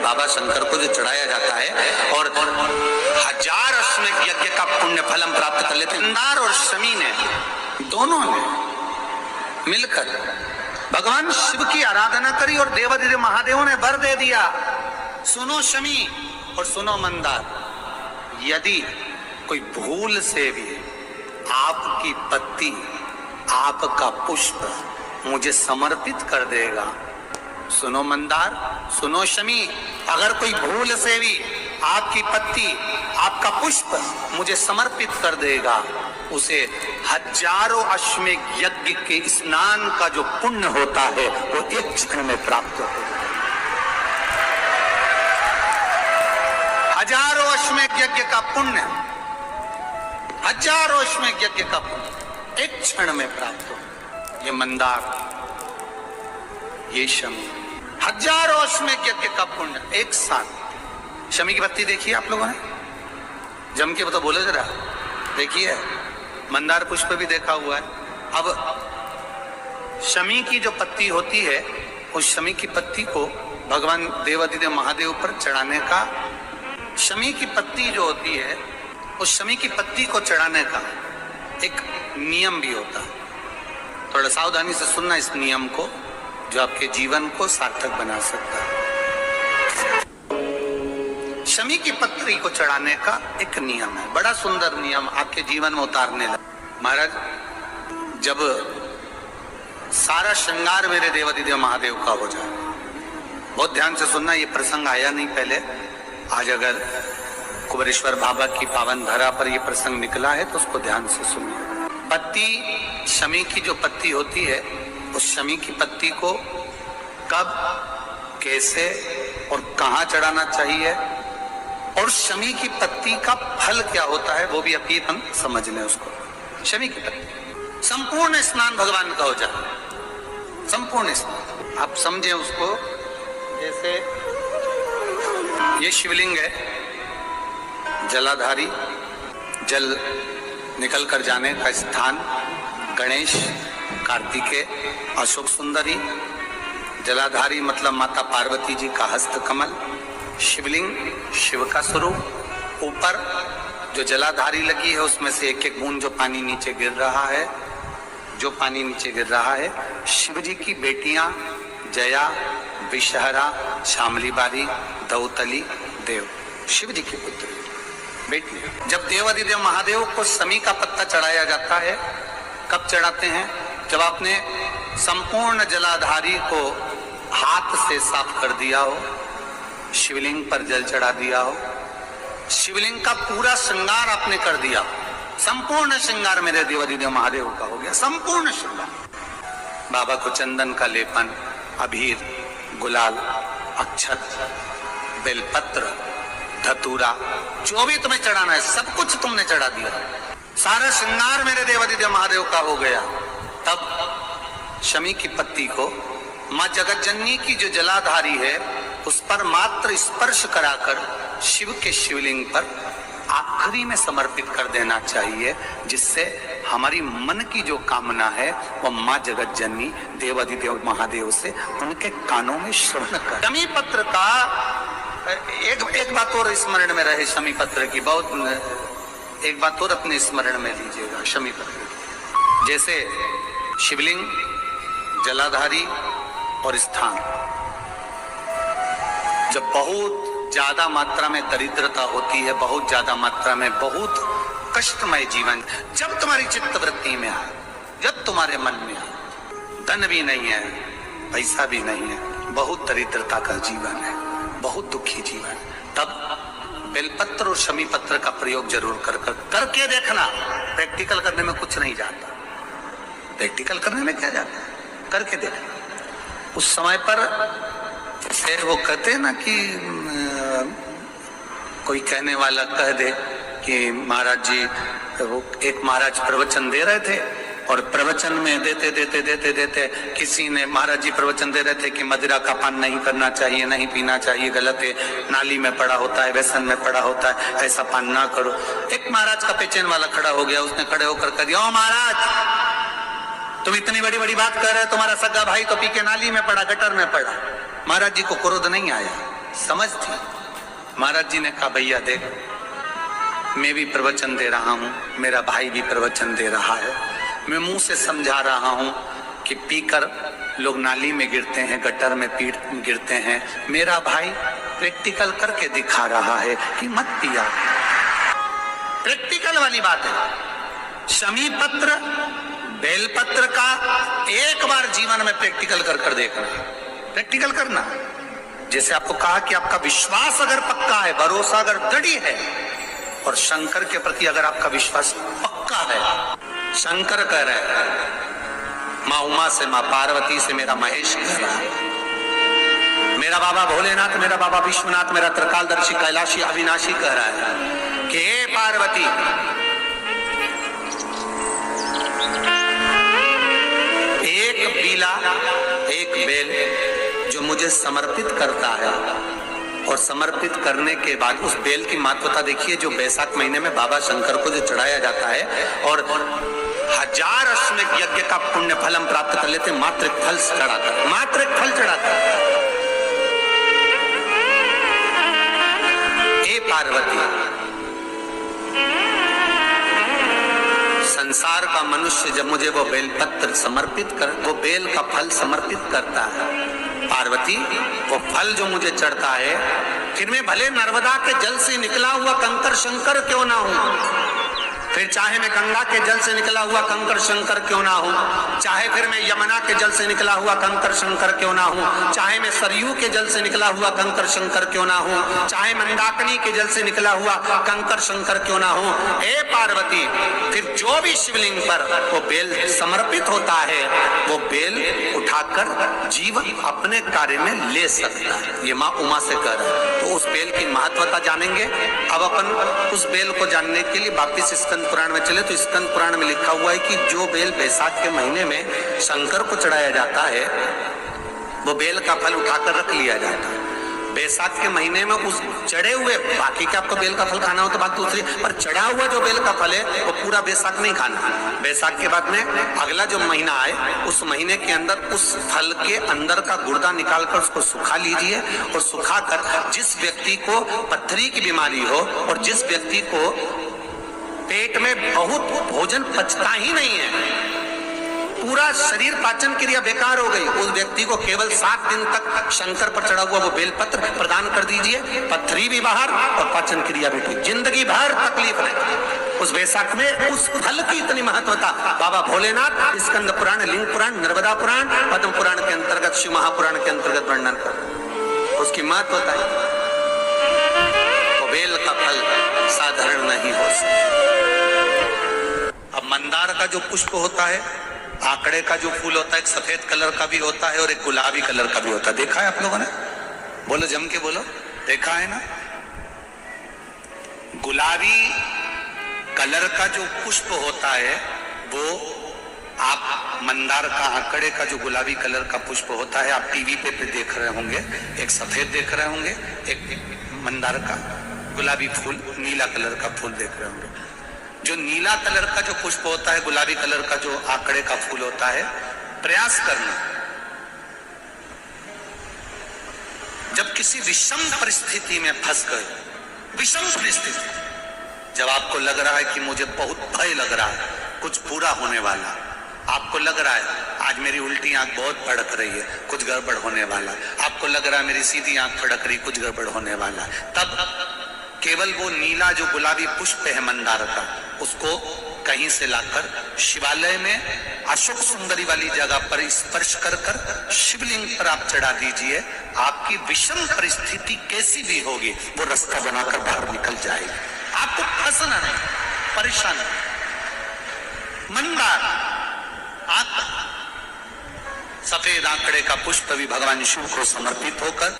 बाबा शंकर को जो चढ़ाया जाता है और 1000 अश्वमेध यज्ञ का पुण्य फल हम प्राप्त कर लेते। मंदार और शमी ने दोनों ने मिलकर भगवान शिव की आराधना करी और देवादिदेव महादेव ने वर दे दिया। सुनो शमी और सुनो मंदार, यदि कोई भूल से भी आपकी पत्ती, आपका पुष्प मुझे समर्पित कर देगा, सुनो मंदार, सुनो शमी, अगर कोई भूल से भी आपकी पत्ती, आपका पुष्प मुझे समर्पित कर देगा, उसे 1000 अश्वमेध यज्ञ के स्नान का जो पुण्य होता है वो एक क्षण में प्राप्त होगा। 1000 अश्वमेध यज्ञ का पुण्य, 1000 अश्वमेध यज्ञ का पुण्य एक क्षण में प्राप्त हो। ये मंदार, ये शमी, 1000 अश्वमेध यज्ञ का पुण्य एक साथ। शमी की पत्ती देखिए आप लोगों ने, जम के तो बोले जरा, देखिए मंदार पुष्प भी देखा हुआ है। अब शमी की जो पत्ती होती है, उस शमी की पत्ती को भगवान देवादिदेव महादेव पर चढ़ाने का, शमी की पत्ती जो होती है उस शमी की पत्ती को चढ़ाने का एक नियम भी होता है। थोड़ा सावधानी से सुनना इस नियम को, जो आपके जीवन को सार्थक बना सकता है। शमी की पत्री को चढ़ाने का एक नियम है, बड़ा सुंदर नियम, आपके जीवन में उतारने लगा। महाराज, जब सारा श्रृंगार मेरे देवादिदेव महादेव का हो जाए, बहुत ध्यान से सुनना, ये प्रसंग आया नहीं पहले, आज अगर कुबेरेश्वर बाबा की पावन धरा पर यह प्रसंग निकला है तो उसको ध्यान से सुनिए। पत्ती, शमी की जो पत्ती होती है, उस शमी की पत्ती को कब, कैसे और कहां चढ़ाना चाहिए, और शमी की पत्ती का फल क्या होता है वो भी अभी हम समझ लें उसको। शमी की पत्ती, संपूर्ण स्नान भगवान का हो जाए, संपूर्ण स्नान आप समझे उसको। जैसे ये शिवलिंग है, जलाधारी, जल निकल कर जाने का स्थान, गणेश, कार्तिकेय, अशोक सुंदरी, जलाधारी मतलब माता पार्वती जी का हस्त कमल, शिवलिंग शिव का स्वरूप, ऊपर जो जलाधारी लगी है उसमें से एक एक बूंद जो पानी नीचे गिर रहा है, जो पानी नीचे गिर रहा है, शिव जी की बेटियां जया, विषहरा, शामली बारी, दौतली, देव, शिव जी की पुत्री बेटी। जब देवादिदेव महादेव को शमी का पत्ता चढ़ाया जाता है, कब चढ़ाते हैं, जब आपने संपूर्ण जलाधारी को हाथ से साफ कर दिया हो, शिवलिंग पर जल चढ़ा दिया हो, शिवलिंग का पूरा श्रृंगार आपने कर दिया, संपूर्ण श्रृंगार मेरे देवादिदेव महादेव का हो गया, संपूर्ण श्रृंगार। बाबा को चंदन का लेपन, अबीर, गुलाल, अक्षत, बेलपत्र, धतूरा, जो भी तुम्हें चढ़ाना है सब कुछ तुमने चढ़ा दिया, सारा श्रृंगार मेरे देवादिदेव महादेव का हो गया। तब शमी की पत्ती को मां जगतजननी की जो जलाधारी है उस पर मात्र स्पर्श कराकर शिव के शिवलिंग पर आखिरी में समर्पित कर देना चाहिए, जिससे हमारी मन की जो कामना है वो मां जगतजननी देवादिदेव महादेव से उनके कानों में श्रवण कर। शमी पत्र का एक बात और स्मरण में रहे, शमी पत्र की बहुत एक बात और अपने स्मरण में लीजिएगा। शमी पत्र जैसे शिवलिंग, जलाधारी और स्थान, जब बहुत ज्यादा मात्रा में दरिद्रता होती है, बहुत ज्यादा मात्रा में बहुत कष्टमय जीवन, जब तुम्हारी चित्त वृत्ति में आए, जब तुम्हारे मन में आए, धन भी नहीं है, पैसा भी नहीं है, बहुत दरिद्रता का जीवन है, बहुत दुखी जीवन, तब बेलपत्र और शमी पत्र का प्रयोग जरूर करके देखना। प्रैक्टिकल करने में कुछ नहीं जाता, प्रैक्टिकल करने में क्या जाता है, करके देखना। उस समय पर फिर वो कहते हैं ना कि कोई कहने वाला कह दे कि महाराज जी, वो एक महाराज प्रवचन दे रहे थे और प्रवचन में देते देते देते देते किसी ने, महाराज जी प्रवचन दे रहे थे कि मदिरा का पान नहीं करना चाहिए, नहीं पीना चाहिए, गलत है, नाली में पड़ा होता है, व्यसन में पड़ा होता है, ऐसा पान ना करो। एक महाराज का पेचेन वाला खड़ा हो गया, उसने खड़े होकर कह दिया, ओ महाराज तुम इतनी बड़ी बड़ी बात कर रहे हो, तुम्हारा सगा भाई तो पी के नाली में पड़ा, गटर में पड़ा। महाराज जी को क्रोध नहीं आया, समझ थी। महाराज जी ने कहा भैया देख, मैं भी प्रवचन दे रहा हूँ, मेरा भाई भी प्रवचन दे रहा है, मैं मुंह से समझा रहा हूँ कि पीकर लोग नाली में गिरते हैं, गटर में गिरते हैं, मेरा भाई प्रैक्टिकल करके दिखा रहा है कि मत पिया। प्रैक्टिकल वाली बात है। शमी पत्र बेलपत्र का एक बार जीवन में प्रैक्टिकल कर देखना, प्रैक्टिकल करना। जैसे आपको कहा कि आपका विश्वास अगर पक्का है, भरोसा अगर दृढ़ है, और शंकर के प्रति अगर आपका विश्वास पक्का है, शंकर कह रहे हैं, माँ उमा से, माँ पार्वती से मेरा महेश कह रहा है, मेरा बाबा भोलेनाथ, मेरा बाबा विश्वनाथ, मेरा त्रिकालदर्शी कैलाशी अविनाशी कह रहा है कि हे पार्वती, एक बीला, एक बेल जो मुझे समर्पित करता है, और समर्पित करने के बाद उस बेल की महत्वता देखिए, जो बैसाख महीने में बाबा शंकर को जो चढ़ाया जाता है, और 1000 अश्वमेध यज्ञ का पुण्य फल हम प्राप्त कर लेते, मात्र एक फल चढ़ाकर, मात्र एक फल चढ़ाकर। हे पार्वती, संसार का मनुष्य जब मुझे वो बेलपत्र समर्पित कर, वो बेल का फल समर्पित करता है, पार्वती वो फल जो मुझे चढ़ता है, फिर मैं भले नर्मदा के जल से निकला हुआ कंकर शंकर क्यों ना हूं, फिर चाहे मैं गंगा के जल से निकला हुआ कंकर शंकर क्यों ना हूं, चाहे फिर मैं यमुना के जल से निकला हुआ कंकर शंकर क्यों ना हूं, चाहे मैं सरयू के जल से निकला हुआ कंकर शंकर क्यों ना हूं, चाहे मंदाकिनी के जल से निकला हुआ कंकर शंकर क्यों ना हूं, हे पार्वती, फिर जो भी शिवलिंग पर वो बेल समर्पित होता है, वो बेल उठाकर जीवन अपने कार्य में ले सकता है। ये माँ उमा से कह रहा है। तो उस बेल की महत्वता जानेंगे। अब अपन उस बेल को जानने के लिए वापिस स्कंद पुराण में चले, तो स्कंद पुराण में लिखा हुआ है कि जो बेल बैसाख के महीने में शंकर को चढ़ाया जाता है, वो बेल का फल उठाकर रख लिया जाता है। बैसाख के महीने में उस चढ़े हुए, बाकी के आपको बेल का फल खाना हो तो बात दूसरी, पर चढ़ा हुआ जो बेल का फल है वो पूरा बैसाख नहीं खाना। बैसाख के बाद में अगला जो महीना आए, उस महीने के अंदर उस फल के अंदर का गुर्दा निकालकर उसको सुखा लीजिए, और सुखाकर जिस व्यक्ति को पथरी की बीमारी हो, और जिस व्यक्ति को पेट में बहुत भोजन पचता ही नहीं है, पूरा शरीर पाचन क्रिया बेकार हो गई, उस व्यक्ति को केवल 7 दिन तक शंकर पर चढ़ा हुआ वो बेलपत्र प्रदान कर दीजिए, पथरी भी बाहर और पाचन क्रिया भी ठीक, जिंदगी भर तकलीफ नहीं। उस बैसाख में उस फल की इतनी महत्वता बाबा भोलेनाथ स्कंद पुराण, लिंग पुराण, नर्मदा पुराण, पद्म पुराण के अंतर्गत, शिव महापुराण के अंतर्गत वर्णन कर, उसकी महत्वता है। तो बेल का फल साधारण नहीं हो सकता। अब मंदार का जो पुष्प होता है, आंकड़े का जो फूल होता है, एक सफेद कलर का भी होता है और एक गुलाबी कलर का भी होता है। देखा है आप लोगों ने? बोलो, जम के बोलो, देखा है ना? गुलाबी कलर का जो पुष्प होता है, वो आप मंदार का, आंकड़े का जो गुलाबी कलर का पुष्प होता है, आप टीवी पे देख रहे होंगे, एक सफेद देख रहे होंगे, एक मंदार का गुलाबी फूल, नीला कलर का फूल देख रहे होंगे। जो नीला कलर का जो पुष्प होता है, गुलाबी कलर का जो आंकड़े का फूल होता है, प्रयास करना, जब किसी विषम परिस्थिति में फंस गए, विषम परिस्थिति, जब आपको लग रहा है कि मुझे बहुत भय लग रहा है, कुछ पूरा होने वाला, आपको लग रहा है आज मेरी उल्टी आंख बहुत फड़क रही है, कुछ गड़बड़ होने वाला, आपको लग रहा है मेरी सीधी आंख फड़क रही, कुछ गड़बड़ होने वाला, तब केवल वो नीला जो गुलाबी पुष्प है मंदार का, उसको कहीं से लाकर शिवालय में अशोक सुंदरी वाली जगह पर स्पर्श कर कर शिवलिंग पर आप चढ़ा दीजिए। आपकी विषम परिस्थिति कैसी भी होगी, वो रास्ता बनाकर बाहर निकल जाएगी, आपको फंसना नहीं, परेशान नहीं। मंदार आप सफेद आंकड़े का पुष्प भी भगवान शिव को समर्पित होकर